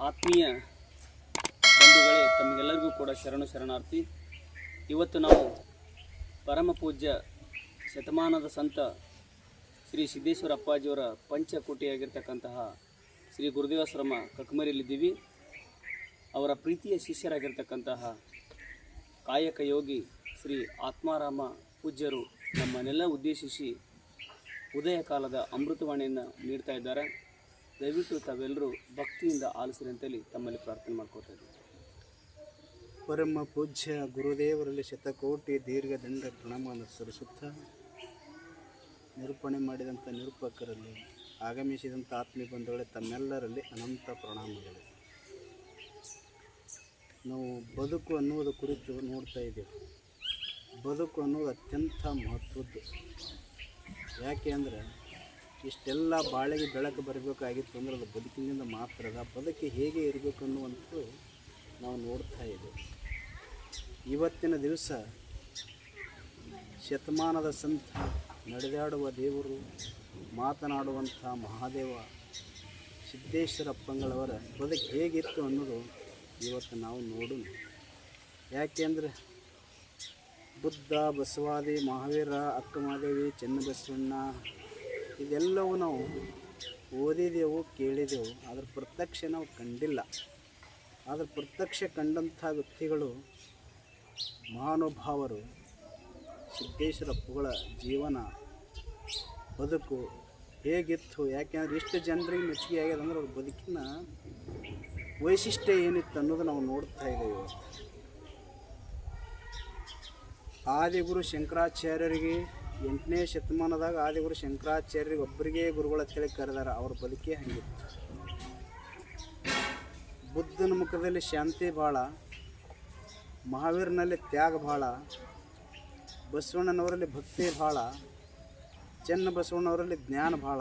ಆತ್ಮೀಯ ಬಂಧುಗಳೇ, ತಮಗೆಲ್ಲರಿಗೂ ಕೂಡ ಶರಣಾರ್ಥಿ. ಇವತ್ತು ನಾವು ಪರಮ ಪೂಜ್ಯ ಶತಮಾನದ ಸಂತ ಶ್ರೀ ಸಿದ್ದೇಶ್ವರ ಅಪ್ಪಾಜಿಯವರ ಪಂಚಕೋಟಿಯಾಗಿರ್ತಕ್ಕಂತಹ ಶ್ರೀ ಗುರುದೇವಾಶ್ರಮ ಕಕ್ಮರಿಯಲ್ಲಿದ್ದೀವಿ. ಅವರ ಪ್ರೀತಿಯ ಶಿಷ್ಯರಾಗಿರ್ತಕ್ಕಂತಹ ಕಾಯಕ ಯೋಗಿ ಶ್ರೀ ಆತ್ಮಾರಾಮ ಪೂಜ್ಯರು ನಮ್ಮನ್ನೆಲ್ಲ ಉದ್ದೇಶಿಸಿ ಉದಯ ಕಾಲದ ಅಮೃತವಾಣಿಯನ್ನು ನೀಡ್ತಾ ಇದ್ದಾರೆ. ದಯವಿಟ್ಟು ತಾವೆಲ್ಲರೂ ಭಕ್ತಿಯಿಂದ ಆಲಿಸಿರಿ ಅಂತೇಳಿ ತಮ್ಮಲ್ಲಿ ಪ್ರಾರ್ಥನೆ ಮಾಡ್ಕೋತಾ ಇದ್ದೀವಿ. ಪರಮ ಪೂಜ್ಯ ಗುರುದೇವರಲ್ಲಿ ಶತಕೋಟಿ ದೀರ್ಘದಂಡ ಪ್ರಣಾಮವನ್ನು ಸಲ್ಲಿಸುತ್ತಾ ನಿರೂಪಣೆ ಮಾಡಿದಂಥ ನಿರೂಪಕರಲ್ಲಿ ಆಗಮಿಸಿದಂಥ ಆತ್ಮೀಯ ಬಂಧುಗಳೇ, ತಮ್ಮೆಲ್ಲರಲ್ಲಿ ಅನಂತ ಪ್ರಣಾಮಗಳು. ನಾವು ಬದುಕು ಅನ್ನುವುದ ಕುರಿತು ನೋಡ್ತಾ ಇದ್ದೇವೆ. ಬದುಕು ಅನ್ನೋದು ಅತ್ಯಂತ ಮಹತ್ವದ್ದು. ಯಾಕೆ ಅಂದರೆ ಇಷ್ಟೆಲ್ಲ ಬಾಳೆಗೆ ಬೆಳಕು ಬರಬೇಕಾಗಿತ್ತು ಅಂದರೆ ಅದು ಬದುಕಿನಿಂದ ಮಾತ್ರ. ಬದುಕಿ ಹೇಗೆ ಇರಬೇಕು ಅನ್ನುವಂಥದ್ದು ನಾವು ನೋಡ್ತಾ ಇದ್ದೇವೆ. ಇವತ್ತಿನ ದಿವಸ ಶತಮಾನದ ಸಂತ, ನಡೆದಾಡುವ ದೇವರು, ಮಾತನಾಡುವಂಥ ಮಹಾದೇವ ಸಿದ್ದೇಶ್ವರಪ್ಪಂಗಳವರ ಬದುಕು ಹೇಗಿತ್ತು ಅನ್ನೋದು ಇವತ್ತು ನಾವು ನೋಡೋಣ. ಯಾಕೆಂದರೆ ಬುದ್ಧ, ಬಸವಾದಿ, ಮಹಾವೀರ, ಅಕ್ಕಮಹಾದೇವಿ, ಚೆನ್ನಬಸವಣ್ಣ ಇದೆಲ್ಲವೂ ನಾವು ಓದಿದೆವು, ಕೇಳಿದೆವು. ಅದರ ಪ್ರತ್ಯಕ್ಷ ನಾವು ಕಂಡಿಲ್ಲ. ಅದರ ಪ್ರತ್ಯಕ್ಷ ಕಂಡಂಥ ವ್ಯಕ್ತಿಗಳು ಮಹಾನುಭಾವರು ಸಿದ್ದೇಶ್ವರಪ್ಪಗಳ ಜೀವನ, ಬದುಕು ಹೇಗಿತ್ತು. ಯಾಕೆಂದರೆ ಇಷ್ಟು ಜನರಿಗೆ ಮೆಚ್ಚುಗೆ ಆಗ್ಯದ ಅಂದ್ರೆ ಅವ್ರ ಬದುಕಿನ ವೈಶಿಷ್ಟ್ಯ ಏನಿತ್ತು ಅನ್ನೋದು ನಾವು ನೋಡ್ತಾ ಇದ್ದೇವೆ. ಆದಿಗುರು ಶಂಕರಾಚಾರ್ಯರಿಗೆ 8ನೇ ಶತಮಾನದಾಗ ಆದಿಗುರು ಶಂಕರಾಚಾರ್ಯರಿಗೆ ಒಬ್ಬರಿಗೆ ಗುರುಗಳ ಅಂತೇಳಿ ಕರೆದಾರ. ಅವ್ರ ಬದುಕೇ ಹಂಗಿತ್ತು. ಬುದ್ಧನ ಮುಖದಲ್ಲಿ ಶಾಂತಿ ಭಾಳ, ಮಹಾವೀರನಲ್ಲಿ ತ್ಯಾಗ ಭಾಳ, ಬಸವಣ್ಣನವರಲ್ಲಿ ಭಕ್ತಿ ಭಾಳ, ಚೆನ್ನಬಸವಣ್ಣವರಲ್ಲಿ ಜ್ಞಾನ ಭಾಳ.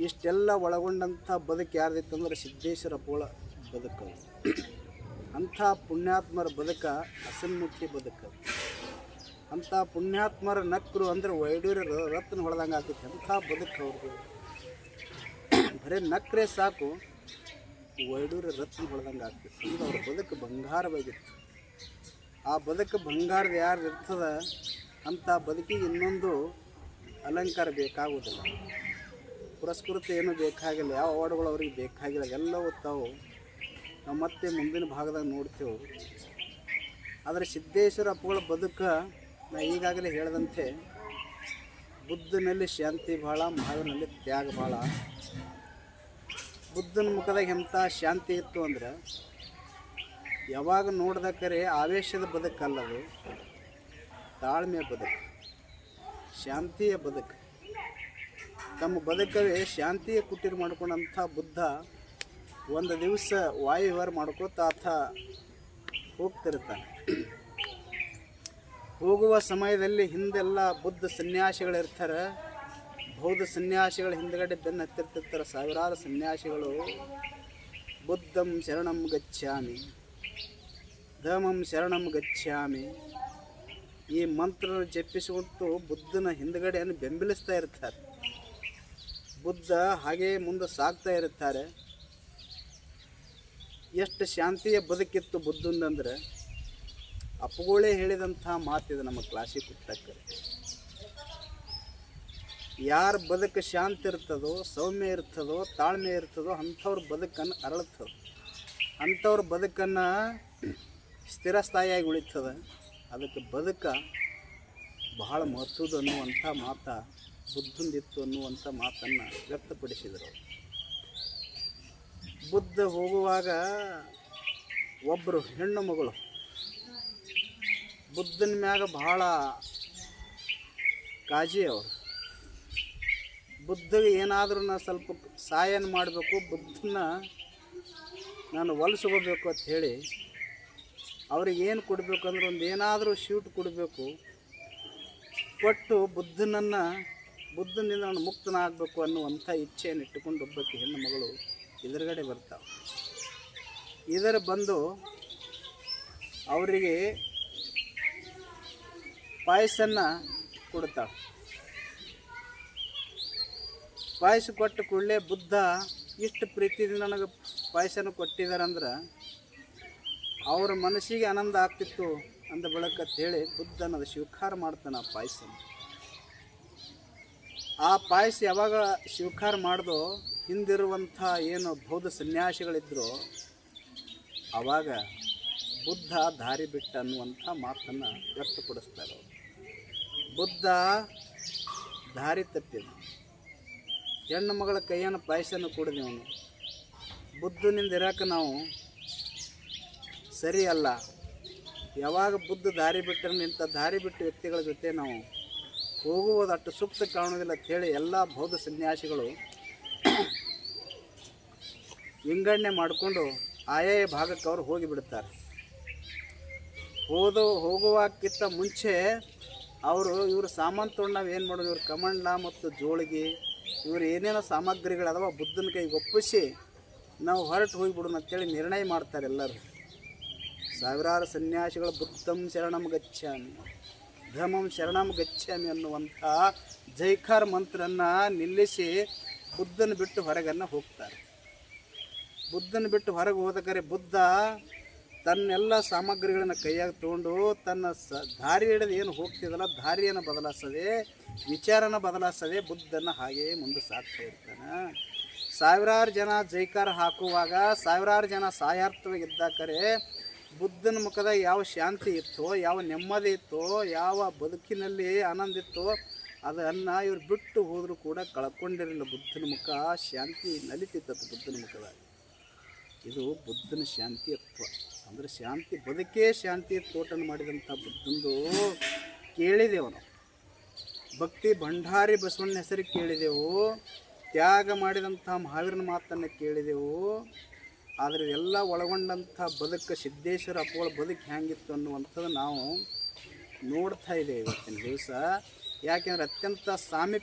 ಇಷ್ಟೆಲ್ಲ ಒಳಗೊಂಡಂಥ ಬದುಕು ಯಾರ್ದಿತ್ತು ಅಂದರೆ ಸಿದ್ದೇಶ್ವರಪ್ಪಗಳ ಬದುಕು. ಅಂಥ ಪುಣ್ಯಾತ್ಮರ ಬದುಕ ಹಸನ್ಮುಖಿ ಬದುಕು. ಅಂಥ ಪುಣ್ಯಾತ್ಮರ ನಕ್ಕರು ಅಂದರೆ ವೈಡೂರ್ಯರು ರತ್ನ ಹೊಡೆದಂಗೆ ಆಗ್ತೈತಿ. ಅಂಥ ಬದುಕು ಅವ್ರದ್ದು. ಬರೀ ನಕ್ಕರೆ ಸಾಕು, ವೈಡೂರ್ಯ ರತ್ನ ಹೊಡೆದಂಗೆ ಆಗ್ತೈತಿ. ಅಂದ್ರೆ ಅವ್ರ ಬದುಕು ಬಂಗಾರವಾಗಿತ್ತು. ಆ ಬದುಕು ಬಂಗಾರದ ಯಾರು ಇರ್ತದ ಅಂಥ ಬದುಕಿಗೆ ಇನ್ನೊಂದು ಅಲಂಕಾರ ಬೇಕಾಗುವುದಿಲ್ಲ, ಪುರಸ್ಕೃತ ಏನೂ ಬೇಕಾಗಿಲ್ಲ, ಯಾವ ಅವಾರ್ಡ್ಗಳು ಅವ್ರಿಗೆ ಬೇಕಾಗಿಲ್ಲ. ಎಲ್ಲವೂ ತಾವು ನಾವು ಮತ್ತೆ ಮುಂದಿನ ಭಾಗದಾಗ ನೋಡ್ತೇವೆ. ಆದರೆ ಸಿದ್ದೇಶ್ವರಪ್ಪಗಳ ಬದುಕು ನಾ ಈಗಾಗಲೇ ಹೇಳಿದಂತೆ ಬುದ್ಧನಲ್ಲಿ ಶಾಂತಿ ಭಾಳ, ಮಹಾವೀರನಲ್ಲಿ ತ್ಯಾಗ ಭಾಳ. ಬುದ್ಧನ ಮುಖದಾಗ ಎಂಥ ಶಾಂತಿ ಇತ್ತು ಅಂದ್ರೆ ಯಾವಾಗ ನೋಡ್ದಕ್ಕರೆ ಆವೇಶದ ಬದುಕಲ್ಲದು, ತಾಳ್ಮೆಯ ಬದುಕು, ಶಾಂತಿಯ ಬದುಕು. ತಮ್ಮ ಬದುಕವೇ ಶಾಂತಿಯ ಕುಟೀರ ಮಾಡ್ಕೊಂಡಂಥ ಬುದ್ಧ ಒಂದು ದಿವಸ ವಾಯುವಿಹಾರ ಮಾಡ್ಕೋತ ಆತ ಹೋಗ್ತಿರ್ತಾನೆ. ಹೋಗುವ ಸಮಯದಲ್ಲಿ ಹಿಂದೆಲ್ಲ ಬುದ್ಧ ಸನ್ಯಾಸಿಗಳಿರ್ತಾರೆ. ಬೌದ್ಧ ಸನ್ಯಾಸಿಗಳ ಹಿಂದುಗಡೆ ಬೆನ್ನು ಹತ್ತಿರ್ತಿರ್ತಾರೆ ಸಾವಿರಾರು ಸನ್ಯಾಸಿಗಳು. ಬುದ್ಧಂ ಶರಣಂ ಗಚ್ಚಾಮಿ, ಧಮ್ಮಂ ಶರಣಂ ಗಚ್ಚಾಮಿ ಈ ಮಂತ್ರ ಜಪಿಸಿಕೊಂಡು ಬುದ್ಧನ ಹಿಂದುಗಡೆಯನ್ನು ಬೆಂಬಲಿಸ್ತಾ ಇರ್ತಾರೆ. ಬುದ್ಧ ಹಾಗೇ ಮುಂದೆ ಸಾಗ್ತಾ ಇರ್ತಾರೆ. ಎಷ್ಟು ಶಾಂತಿಯ ಬದುಕಿತ್ತು ಬುದ್ಧಂದಂದ್ರೆ ಅಪ್ಪುಗಳೇ ಹೇಳಿದಂಥ ಮಾತಿದೆ ನಮ್ಮ ಕ್ಲಾಸಿಗೆ ಕುಟ್ಟಕ್ಕೆ. ಯಾರ ಬದುಕು ಶಾಂತಿ ಇರ್ತದೋ, ಸೌಮ್ಯ ಇರ್ತದೋ, ತಾಳ್ಮೆ ಇರ್ತದೋ ಅಂಥವ್ರ ಬದುಕನ್ನು ಅರಳುತ್ತದ, ಅಂಥವ್ರ ಬದುಕನ್ನು ಸ್ಥಿರಸ್ಥಾಯಿಯಾಗಿ ಉಳಿತದ. ಅದಕ್ಕೆ ಬದುಕ ಬಹಳ ಮಹತ್ವದ ಅನ್ನುವಂಥ ಮಾತು ಬುದ್ಧಂದಿತ್ತು ಅನ್ನುವಂಥ ಮಾತನ್ನು ವ್ಯಕ್ತಪಡಿಸಿದರು. ಬುದ್ಧ ಹೋಗುವಾಗ ಒಬ್ಬರು ಹೆಣ್ಣು ಮಗಳು ಬುದ್ಧನ ಮ್ಯಾಗ ಭಾಳ ಕಾಳಜಿ. ಅವರು ಬುದ್ಧಗೆ ಏನಾದರೂ ಸ್ವಲ್ಪ ಸಹಾಯನ ಮಾಡಬೇಕು, ಬುದ್ಧನ ನಾನು ಹೊಲಿಸ್ಕೋಬೇಕು ಅಂತ ಹೇಳಿ ಅವ್ರಿಗೆ ಏನು ಕೊಡಬೇಕು ಅಂದ್ರೆ ಒಂದು ಏನಾದರೂ ಶೂಟ್ ಕೊಡಬೇಕು, ಕೊಟ್ಟು ಬುದ್ಧನಿಂದ ನಾನು ಮುಕ್ತನಾಗಬೇಕು ಅನ್ನುವಂಥ ಇಚ್ಛೆಯನ್ನು ಇಟ್ಟುಕೊಂಡು ಒಬ್ಬಕ್ಕೆ ಹೆಣ್ಣು ಮಗಳು ಎದುರುಗಡೆ ಬರ್ತಾವೆ. ಇದರ ಬಂದು ಅವರಿಗೆ ಪಾಯಸನ್ನ ಕೊಡ್ತಾಳೆ. ಪಾಯಸ ಕೊಟ್ಟ ಕೂಡಲೇ ಬುದ್ಧ ಇಷ್ಟು ಪ್ರೀತಿಯಿಂದ ನನಗೆ ಪಾಯಸನ ಕೊಟ್ಟಿದ್ದಾರೆ ಅಂದ್ರೆ ಅವರ ಮನಸ್ಸಿಗೆ ಆನಂದ ಆಗ್ತಿತ್ತು ಅಂದ ಬಳಕ ಅಂತೇಳಿ ಬುದ್ಧನದು ಸ್ವೀಕಾರ ಮಾಡ್ತಾನೆ ಆ ಪಾಯಸನ. ಆ ಪಾಯಸ ಯಾವಾಗ ಸ್ವೀಕಾರ ಮಾಡ್ದೋ ಹಿಂದಿರುವಂಥ ಏನು ಬೌದ್ಧ ಸನ್ಯಾಸಿಗಳಿದ್ರು ಆವಾಗ ಬುದ್ಧ ದಾರಿ ಬಿಟ್ಟ ಅನ್ನುವಂಥ ಮಾತನ್ನು ವ್ಯಕ್ತಪಡಿಸ್ತಾರೆ. ಬುದ್ಧ ದಾರಿ ತಪ್ಪಿದ, ಹೆಣ್ಣು ಮಗಳ ಕೈಯನ್ನು ಪಾಯಸನ ಕುಡಿದವನು. ಬುದ್ಧನಿಂದ ಇರೋಕೆ ನಾವು ಸರಿ ಅಲ್ಲ. ಯಾವಾಗ ಬುದ್ಧ ದಾರಿ ಬಿಟ್ಟರೆ ಇಂಥ ದಾರಿ ಬಿಟ್ಟ ವ್ಯಕ್ತಿಗಳ ಜೊತೆ ನಾವು ಹೋಗುವುದು ಅಷ್ಟು ಸೂಕ್ತ ಕಾಣುವುದಿಲ್ಲ ಅಂಥೇಳಿ ಎಲ್ಲ ಬೌದ್ಧ ಸನ್ಯಾಸಿಗಳು ವಿಂಗಡಣೆ ಮಾಡಿಕೊಂಡು ಆಯಾಯ ಭಾಗಕ್ಕೆ ಅವರು ಹೋಗಿಬಿಡ್ತಾರೆ. ಹೋಗುವಕ್ಕಿಂತ ಮುಂಚೆ ಇವರು ಸಾಮಾನು ತೊಗೊಂಡು ನಾವು ಏನು ಮಾಡೋದು, ಇವ್ರ ಕಮಂಡ ಮತ್ತು ಜೋಳಿಗೆ ಇವರು ಏನೇನೋ ಸಾಮಗ್ರಿಗಳದವ ಬುದ್ಧನ ಕೈಗೆ ಒಪ್ಪಿಸಿ ನಾವು ಹೊರಟು ಹೋಗಿಬಿಡೋಣ ಅಂತೇಳಿ ನಿರ್ಣಯ ಮಾಡ್ತಾರೆ ಎಲ್ಲರೂ. ಸಾವಿರಾರು ಸನ್ಯಾಸಿಗಳು ಬುದ್ಧಂ ಶರಣಂ ಗಚ್ಛಾಮಿ, ಧರ್ಮಂ ಶರಣಂ ಗಚ್ಛಾಮಿ ಅನ್ನುವಂಥ ಜೈಕಾರ ಮಂತ್ರನ್ನು ನಿಲ್ಲಿಸಿ ಬುದ್ಧನ ಬಿಟ್ಟು ಹೊರಗನ್ನು ಹೋಗ್ತಾರೆ. ಬುದ್ಧನ ಬಿಟ್ಟು ಹೊರಗೆ ಹೋದಕರೆ ಬುದ್ಧ ತನ್ನೆಲ್ಲ ಸಾಮಗ್ರಿಗಳನ್ನು ಕೈಯಾಗ ತೊಗೊಂಡು ತನ್ನ ದಾರಿ ಹಿಡಿದು ಏನು ಹೋಗ್ತಿದಲ್ಲ ದಾರಿಯನ್ನು ಬದಲಾಯಿಸದೆ, ವಿಚಾರನ ಬದಲಾಯಿಸದೆ ಬುದ್ಧನ ಹಾಗೆಯೇ ಮುಂದೆ ಸಾಕ್ತಾ ಇರ್ತಾನೆ. ಸಾವಿರಾರು ಜನ ಜೈಕಾರ ಹಾಕುವಾಗ ಸಾವಿರಾರು ಜನ ಸಾಯಾರ್ಥವಾಗಿದ್ದಾಕರೆ ಬುದ್ಧನ ಮುಖದಾಗ ಯಾವ ಶಾಂತಿ ಇತ್ತೋ, ಯಾವ ನೆಮ್ಮದಿ ಇತ್ತೋ, ಯಾವ ಬದುಕಿನಲ್ಲಿ ಆನಂದ ಇತ್ತೋ ಅದನ್ನು ಇವ್ರು ಬಿಟ್ಟು ಹೋದರೂ ಕೂಡ ಕಳ್ಕೊಂಡಿರಲಿಲ್ಲ. ಬುದ್ಧನ ಮುಖ ಶಾಂತಿ ನಲಿತಿತ್ತು ಬುದ್ಧನ ಮುಖದಾಗ. ಇದು ಬುದ್ಧನ ಶಾಂತಿಯತ್ವ ಅಂದರೆ ಶಾಂತಿ ಬದುಕೇ ಶಾಂತಿ ತೋಟನ ಮಾಡಿದಂಥ ಬುದ್ಧಂದು ಕೇಳಿದೆವು ನಾವು. ಭಕ್ತಿ ಭಂಡಾರಿ ಬಸವಣ್ಣ ಹೆಸರು ಕೇಳಿದೆವು, ತ್ಯಾಗ ಮಾಡಿದಂಥ ಮಹಾವೀರನ ಮಾತನ್ನು ಕೇಳಿದೆವು. ಆದರೆ ಎಲ್ಲ ಒಳಗೊಂಡಂಥ ಬದುಕು ಸಿದ್ದೇಶ್ವರ ಅಪ್ಪಗಳ ಬದುಕು ಹೆಂಗಿತ್ತು ಅನ್ನುವಂಥದ್ದು ನಾವು ನೋಡ್ತಾ ಇದ್ದೇವೆ ಇವತ್ತಿನ ದಿವಸ. ಯಾಕೆಂದರೆ ಅತ್ಯಂತ ಸಾಮೀಪ್ಯ